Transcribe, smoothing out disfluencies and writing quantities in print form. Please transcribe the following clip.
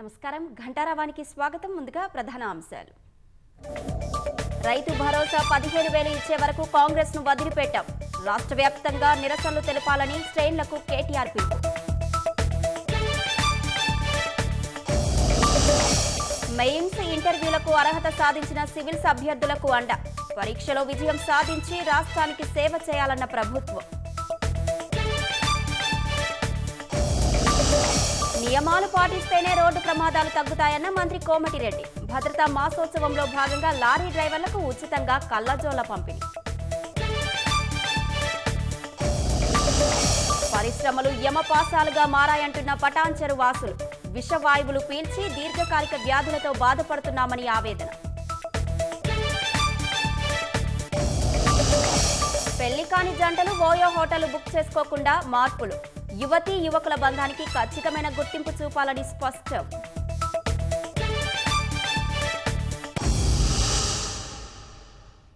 నమస్కారం ఘంటారావానికి స్వాగతం. ముందుగా ప్రధాన అంశాలు. రైతు భరోసా 15,000 ఇచ్చే వరకు కాంగ్రెస్ ను వదిలిపెట్టాం. రాష్ట్ర వ్యాప్తంగా నిరసనలు తెలపాలని శ్రేణులకు కేటీఆర్ పిలుపు. మెయిన్స్ ఇంటర్వ్యూలకు అర్హత సాధించిన సివిల్స్ అభ్యర్థులకు అండ. పరీక్షలో విజయం సాధించి రాష్ట్రానికి సేవ చేయాలన్న ప్రభుత్వం. నియమాలు పాటిస్తేనే రోడ్డు ప్రమాదాలు తగ్గుతాయన్న మంత్రి కోమటిరెడ్డి. భద్రతా మాసోత్సవంలో భాగంగా లారీ డ్రైవర్లకు ఉచితంగా కళ్లజోల పంపిణీ. పరిశ్రమలు యమపాసాలుగా మారాయంటున్న పటాన్చెరు వాసులు. విషవాయువులు పీల్చి దీర్ఘకాలిక వ్యాధులతో బాధపడుతున్నామని ఆవేదన. పెళ్లి కాని జంటలు ఓయో హోటల్ బుక్ చేసుకోకుండా మార్పులు. యువతీ యువకుల బంధానికి ఖచ్చితమైన గుర్తింపు చూపాలని స్పష్టం.